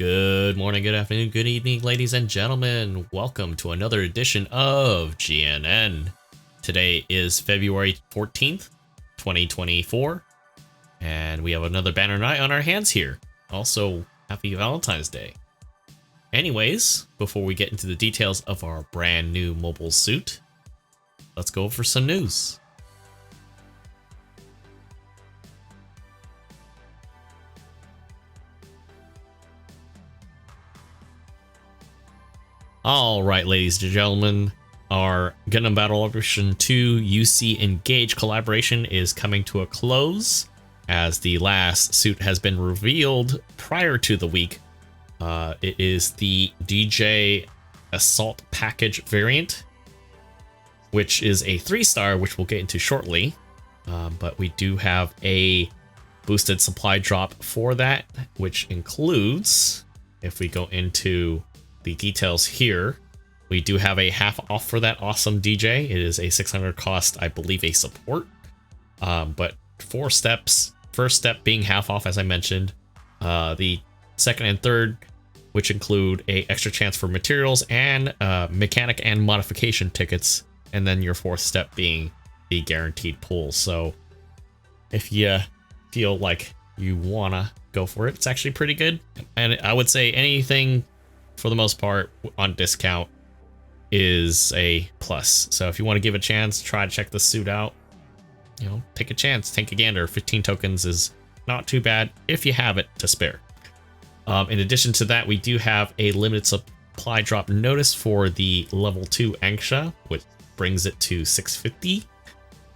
Good morning, good afternoon, good evening, ladies and gentlemen. Welcome to another edition of GNN. Today is February 14th, 2024, and we have another banner night on our hands here. Also, happy Valentine's Day. Anyways, before we get into the details of our brand new mobile suit, let's go over some news. Alright, ladies and gentlemen, our Gundam Battle Operation 2 UC Engage collaboration is coming to a close, as the last suit has been revealed prior to the week. It is the Dijeh Assult Package variant, which is a 3-star, which we'll get into shortly. But we do have a boosted supply drop for that, which includes, if we go into the details here, we do have a half off for that awesome DJ. It is a 600 cost, I believe, a support. But 4 steps. First step being half off, as I mentioned. The second and third, which include a extra chance for materials and mechanic and modification tickets. And then your 4th step being the guaranteed pull. So if you feel like you wanna go for it, it's actually pretty good. And I would say anything, for the most part, on discount is a plus. So if you want to give a chance, try to check the suit out, take a chance, take a gander. 15 tokens is not too bad if you have it to spare. In addition to that, we do have a limited supply drop notice for the level 2 Angsha, which brings it to 650.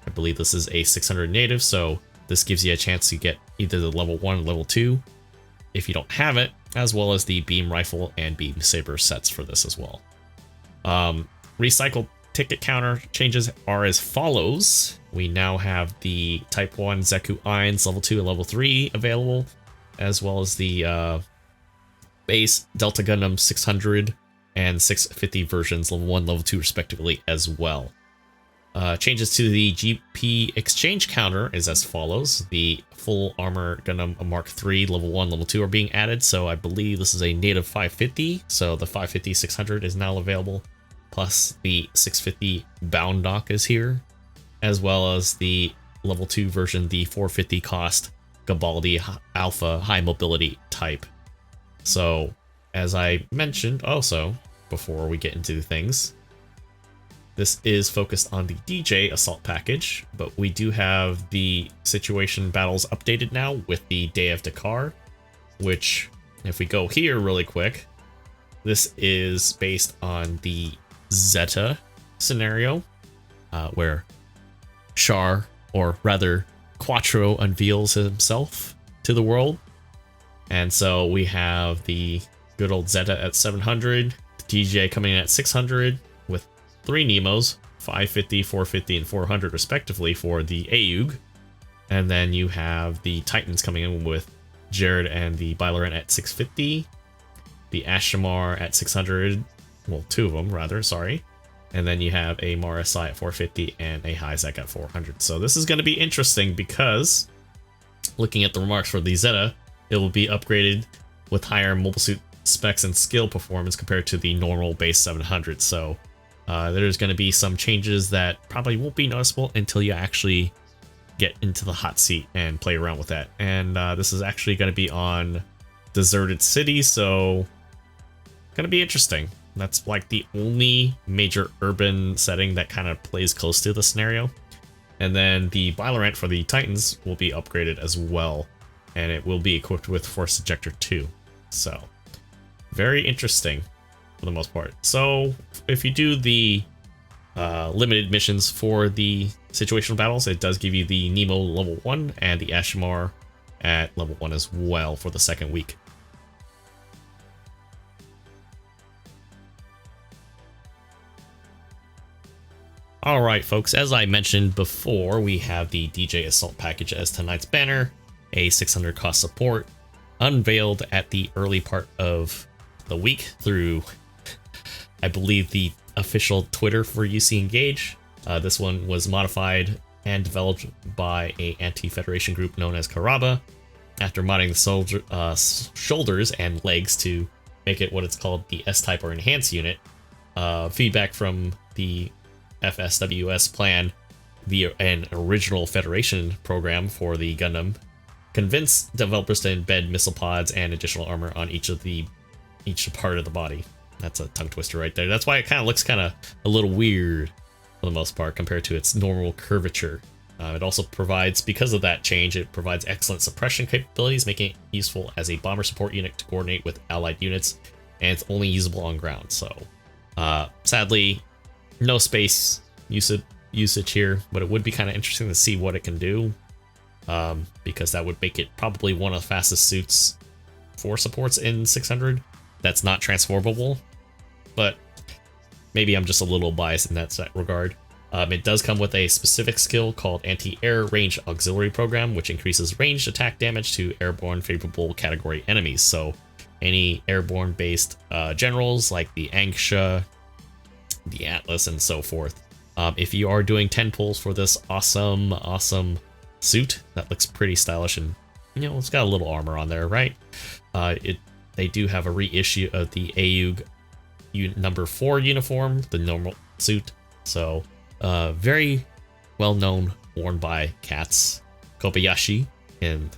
I believe this is a 600 native, so this gives you a chance to get either the level 1 or level 2 if you don't have it, as well as the beam rifle and beam saber sets for this as well. Recycled ticket counter changes are as follows. We now have the Type 1 Zeku Eins level 2 and level 3 available, as well as the base Delta Gundam 600 and 650 versions, level 1, level 2 respectively as well. Changes to the GP exchange counter is as follows. The full armor Gundam Mark III level 1, level 2 are being added, so I believe this is a native 550, so the 550 600 is now available, plus the 650 bound dock is here, as well as the level 2 version, the 450 cost Gabaldi Alpha high mobility type. So as I mentioned also before we get into things, this is focused on the Dijeh Assult Package, but we do have the situation battles updated now with the Day of Dakar, which, if we go here really quick, this is based on the Zeta scenario, where Char, or rather Quattro, unveils himself to the world. And so we have the good old Zeta at 700, DJ coming in at 600, with 3 Nemos, 550, 450, and 400 respectively for the Aug. And then you have the Titans coming in with Jared and the Byloran at 650, the Ashamar at 600, well, 2 of them rather, sorry. And then you have a Marasai at 450 and a Hyzek at 400. So this is going to be interesting because, looking at the remarks for the Zeta, it will be upgraded with higher mobile suit specs and skill performance compared to the normal base 700. So there's going to be some changes that probably won't be noticeable until you actually get into the hot seat and play around with that. And this is actually going to be on Deserted City, so going to be interesting. That's like the only major urban setting that kind of plays close to the scenario. And then the Byloran for the Titans will be upgraded as well, and it will be equipped with Force Ejector 2. So very interesting for the most part. So if you do the limited missions for the situational battles, it does give you the Nemo level 1 and the Ashamar at level 1 as well for the second week. Alright folks, as I mentioned before, we have the Dijeh Assult Package as tonight's banner, a 600 cost support, unveiled at the early part of the week through, I believe, the official Twitter for UC Engage. This one was modified and developed by a anti-Federation group known as Karaba, after modding the soldier, shoulders and legs to make it what it's called the S-type or enhanced unit. Feedback from the FSWS plan via an original Federation program for the Gundam convinced developers to embed missile pods and additional armor on each part of the body. That's a tongue twister right there. That's why it kind of looks kind of a little weird for the most part compared to its normal curvature. It also provides, because of that change, it provides excellent suppression capabilities, making it useful as a bomber support unit to coordinate with allied units, and it's only usable on ground. So sadly, no space usage here, but it would be kind of interesting to see what it can do, because that would make it probably one of the fastest suits for supports in 600 that's not transformable, but maybe I'm just a little biased in that regard. It does come with a specific skill called Anti-Air Range Auxiliary Program, which increases ranged attack damage to airborne favorable category enemies. So any airborne based generals like the Angsha, the Atlas, and so forth. If you are doing 10 pulls for this awesome suit that looks pretty stylish, and it's got a little armor on there, right? They do have a reissue of the AUG number 4 uniform, the normal suit. So very well known, worn by Cats, Kobayashi, in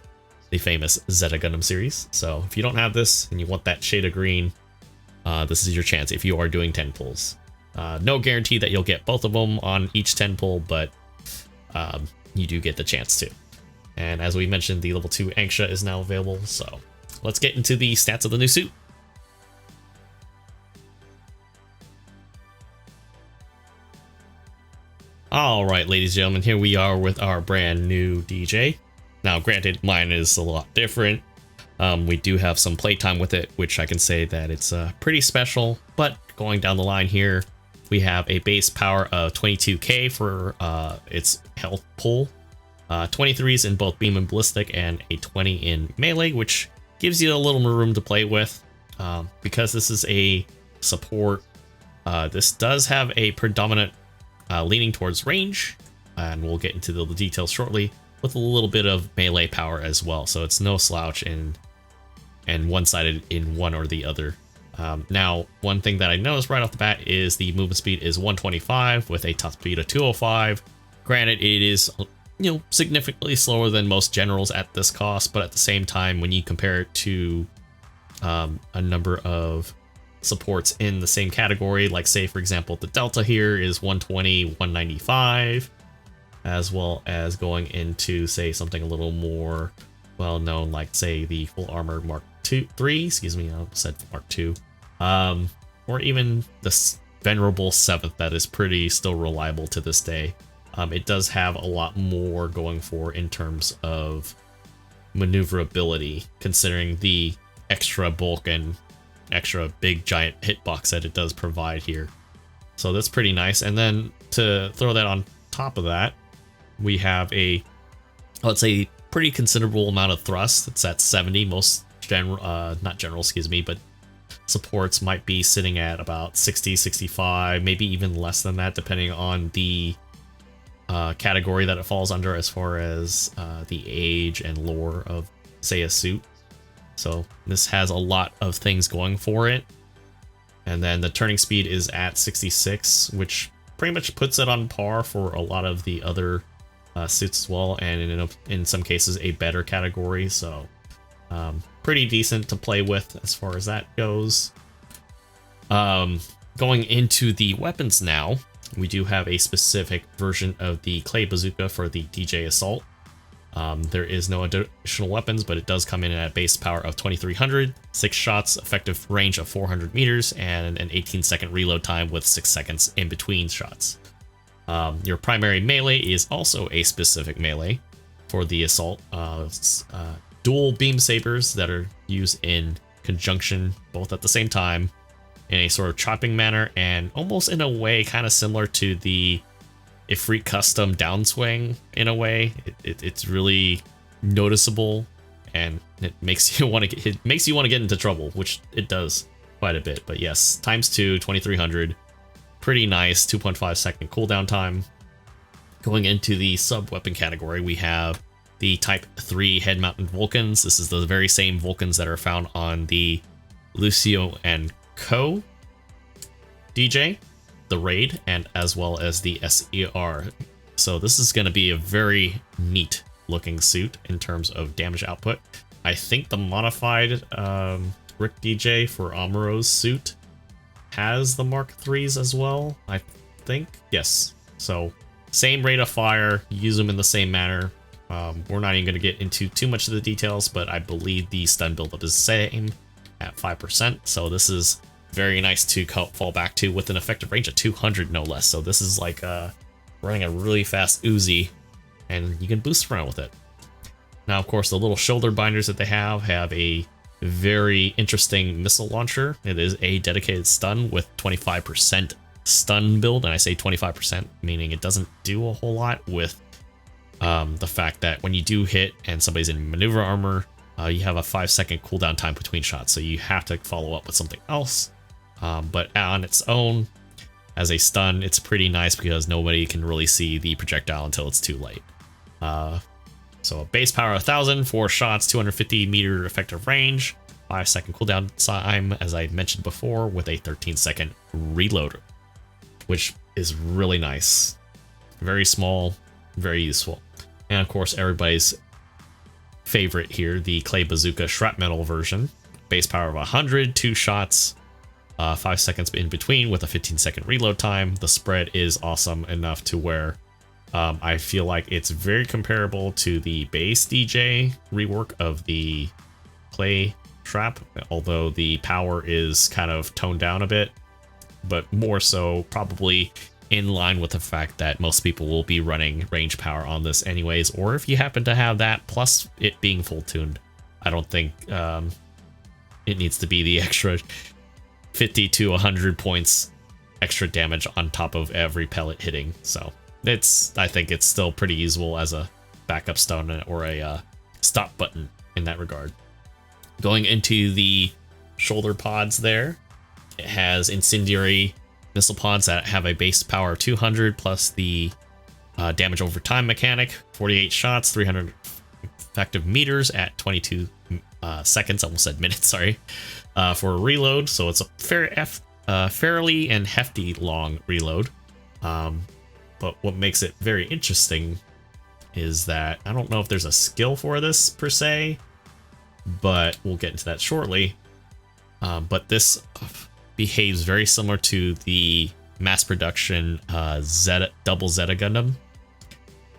the famous Zeta Gundam series. So if you don't have this and you want that shade of green, this is your chance if you are doing 10 pulls. No guarantee that you'll get both of them on each 10 pull, but you do get the chance to. And as we mentioned, the level 2 Angsha is now available. So let's get into the stats of the new suit. Alright, ladies and gentlemen, here we are with our brand new Dijeh. Now, granted, mine is a lot different. We do have some playtime with it, which I can say that it's pretty special. But going down the line here, we have a base power of 22k for its health pull, 23s in both beam and ballistic, and a 20 in melee, which gives you a little more room to play with. Because this is a support, this does have a predominant leaning towards range, and we'll get into the details shortly, with a little bit of melee power as well. So it's no slouch and one-sided in one or the other. Now, one thing that I noticed right off the bat is the movement speed is 125 with a top speed of 205. Granted, it is significantly slower than most generals at this cost, but at the same time, when you compare it to a number of supports in the same category, like say for example the Delta here is 120, 195, as well as going into say something a little more well known like say the full armor Mark 3, excuse me, I said Mark 2, or even the venerable 7th that is pretty still reliable to this day. It does have a lot more going for in terms of maneuverability, considering the extra bulk and extra big giant hitbox that it does provide here. So that's pretty nice. And then to throw that on top of that, we have a, let's say, pretty considerable amount of thrust. It's at 70. Most but supports might be sitting at about 60, 65, maybe even less than that, depending on the category that it falls under as far as the age and lore of, say, a suit. So this has a lot of things going for it. And then the turning speed is at 66, which pretty much puts it on par for a lot of the other suits as well, and in some cases a better category. So pretty decent to play with as far as that goes. Going into the weapons now, we do have a specific version of the clay bazooka for the Dijeh Assult. There is no additional weapons, but it does come in at a base power of 2300, 6 shots, effective range of 400 meters, and an 18-second reload time with 6 seconds in between shots. Your primary melee is also a specific melee for the Assault. Dual beam sabers that are used in conjunction, both at the same time, in a sort of chopping manner, and almost in a way kind of similar to the Ifrit custom downswing in a way. It's really noticeable, and it makes you want to get into trouble, which it does quite a bit. But yes, ×2, 2300, pretty nice. 2.5 second cooldown time. Going into the sub weapon category, we have the Type 3 head-mounted Vulcans. This is the very same Vulcans that are found on the Lucio and Co. DJ, the Raid, and as well as the SER. So this is going to be a very neat looking suit in terms of damage output. I think the modified Rick DJ for Amuro's suit has the Mark IIIs as well, I think. Yes. So same rate of fire, use them in the same manner. We're not even going to get into too much of the details, but I believe the stun buildup is the same at 5%. So this is very nice to fall back to with an effective range of 200, no less. So this is like running a really fast Uzi, and you can boost around with it. Now, of course, the little shoulder binders that they have a very interesting missile launcher. It is a dedicated stun with 25% stun build, and I say 25% meaning it doesn't do a whole lot, with the fact that when you do hit and somebody's in maneuver armor, you have a 5-second cooldown time between shots, so you have to follow up with something else. But on its own, as a stun, it's pretty nice because nobody can really see the projectile until it's too late. So a base power 1000, 4 shots, 250 meter effective range, 5-second cooldown time, as I mentioned before, with a 13-second reload, which is really nice. Very small, very useful. And of course, everybody's favorite here, the Clay Bazooka Shrapnel version. Base power of 100, 2 shots, 5 seconds in between with a 15-second reload time. The spread is awesome enough to where I feel like it's very comparable to the base DJ rework of the Clay Shrap, although the power is kind of toned down a bit, but more so probably in line with the fact that most people will be running range power on this anyways, or if you happen to have that plus it being full tuned, I don't think it needs to be the extra 50 to 100 points extra damage on top of every pellet hitting. So I think it's still pretty usable as a backup stun or a stop button in that regard. Going into the shoulder pods there, it has incendiary missile pods that have a base power of 200 plus the damage over time mechanic, 48 shots, 300 effective meters at 22 seconds, almost said minutes, sorry, for a reload. So it's a fairly and hefty long reload. But what makes it very interesting is that I don't know if there's a skill for this per se, but we'll get into that shortly. But this behaves very similar to the mass production Double Zeta Gundam,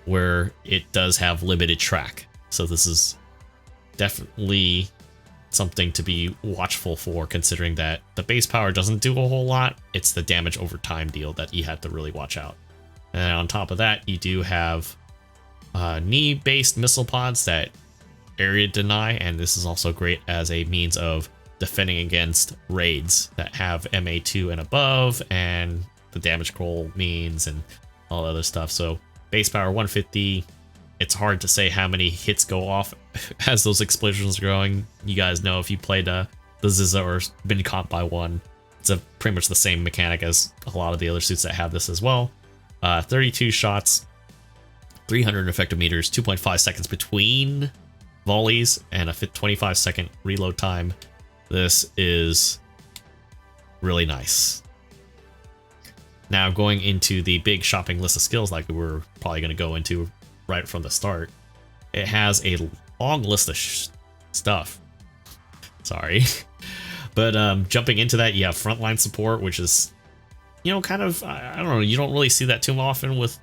where it does have limited track. So this is definitely something to be watchful for, considering that the base power doesn't do a whole lot. It's the damage over time deal that you have to really watch out. And on top of that, you do have knee-based missile pods that area deny, and this is also great as a means of defending against raids that have MA2 and above, and the damage control means and all other stuff. So base power 150. It's hard to say how many hits go off as those explosions are going. You guys know if you played the ZZ or been caught by one, it's pretty much the same mechanic as a lot of the other suits that have this as well. 32 shots, 300 effective meters, 2.5 seconds between volleys, and a 25-second reload time. This is really nice. Now, going into the big shopping list of skills like we're probably going to go into right from the start, it has a long list of stuff. Sorry. But jumping into that, you have frontline support, which is, you know, kind of, I don't know, you don't really see that too often with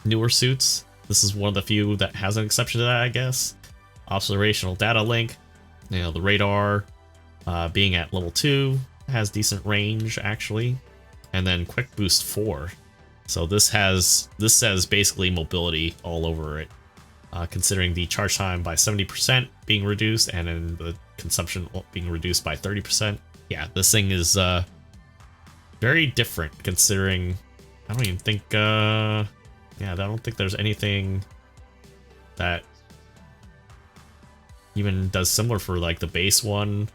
newer suits. This is one of the few that has an exception to that, I guess. Observational data link, you know, the radar being at level 2 has decent range actually, and then quick boost 4. So this says basically mobility all over it, considering the charge time by 70% being reduced and then the consumption being reduced by 30%. Yeah, this thing is very different, considering I don't even think yeah, I don't think there's anything that even does similar for like the base one,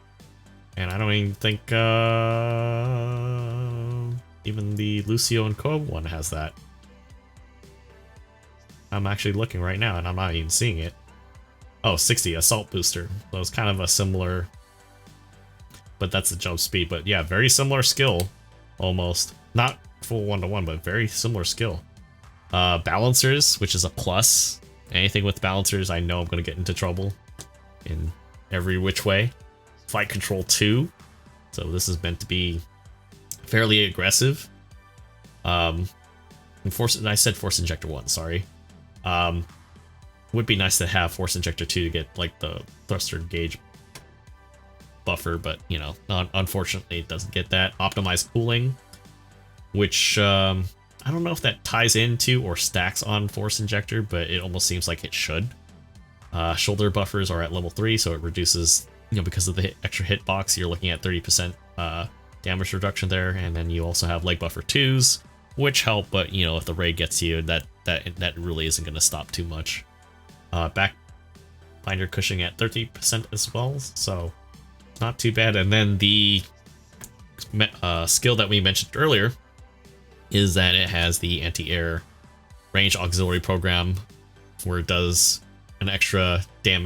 and I don't even think even the Lucio and Co one has that. I'm actually looking right now and I'm not even seeing it. Oh, 60 assault booster. So it's kind of a similar, but that's the jump speed. But yeah, very similar skill, almost. Not full 1-to-1, but very similar skill. Balancers, which is a plus. Anything with balancers, I know I'm going to get into trouble in every which way. Flight control 2. So this is meant to be fairly aggressive. And I said force injector 1, sorry. Would be nice to have force injector 2 to get like the thruster gauge buffer, but you know, unfortunately it doesn't get that. Optimized cooling, which I don't know if that ties into or stacks on force injector, but it almost seems like it should. Shoulder buffers are at level 3, so it reduces, you know, because of the extra hitbox, you're looking at 30% damage reduction there, and then you also have leg buffer 2s, which help, but you know, if the raid gets you, that really isn't going to stop too much. Back binder cushioning at 30% as well, so not too bad. And then the skill that we mentioned earlier is that it has the anti-air range auxiliary program, where it does an extra set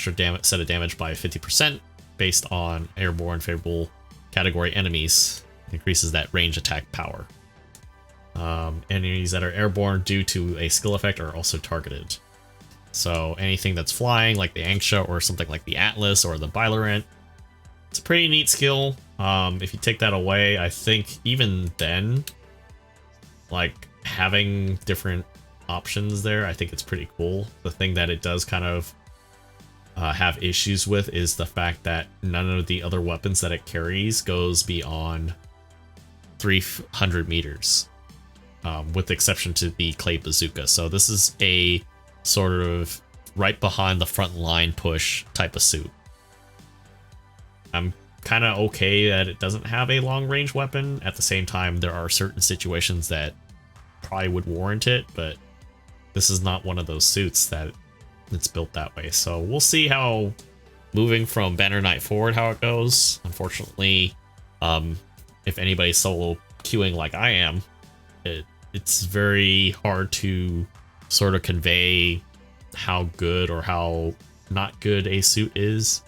of damage by 50% based on airborne favorable category enemies. It increases that range attack power. Enemies that are airborne due to a skill effect are also targeted. So anything that's flying, like the Anksha or something like the Atlas or the Bylorant, it's a pretty neat skill. If you take that away, I think even then, like having different options there, I think it's pretty cool. The thing that it does kind of have issues with is the fact that none of the other weapons that it carries goes beyond 300 meters, with the exception to the clay bazooka. So this is a sort of right behind the front line push type of suit. I'm kind of okay that it doesn't have a long range weapon. At the same time, there are certain situations that probably would warrant it, but this is not one of those suits that it's built that way. So we'll see how, moving from Banner Knight forward, how it goes. Unfortunately, if anybody's solo queuing like I am, it's very hard to sort of convey how good or how not good a suit is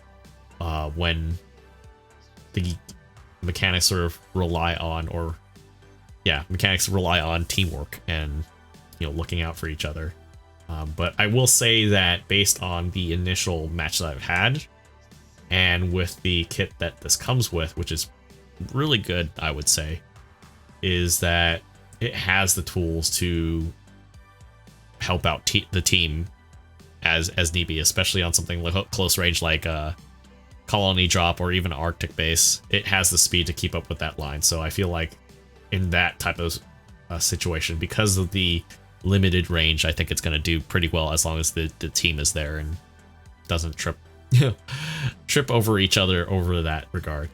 when the mechanics sort of rely on, mechanics rely on teamwork and, you know, looking out for each other. But I will say that based on the initial match that I've had, and with the kit that this comes with, which is really good, I would say, is that it has the tools to help out the team as need be, especially on something like close range like colony drop or even Arctic base. It has the speed to keep up with that line. So I feel like in that type of situation, because of the limited range, I think it's going to do pretty well as long as the team is there and doesn't trip over each other over that regard.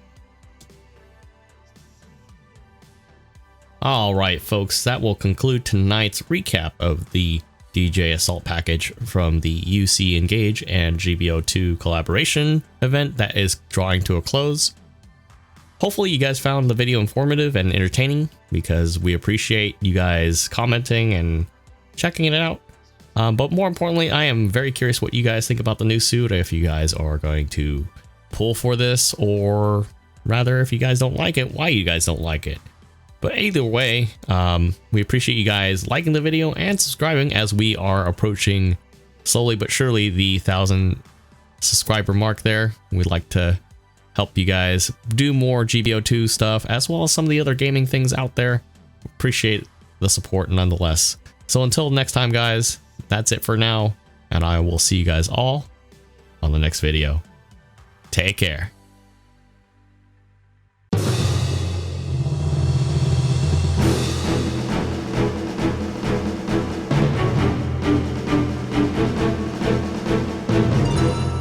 All right, folks, that will conclude tonight's recap of the Dijeh Assult Package from the UC Engage and GBO2 collaboration event that is drawing to a close. Hopefully you guys found the video informative and entertaining, because we appreciate you guys commenting and checking it out. But more importantly, I am very curious what you guys think about the new suit, if you guys are going to pull for this, or rather, if you guys don't like it, why you guys don't like it. But either way, we appreciate you guys liking the video and subscribing, as we are approaching slowly but surely the 1,000 subscriber mark there. We'd like to help you guys do more GBO2 stuff, as well as some of the other gaming things out there. Appreciate the support nonetheless. So until next time, guys, that's it for now, and I will see you guys all on the next video. Take care.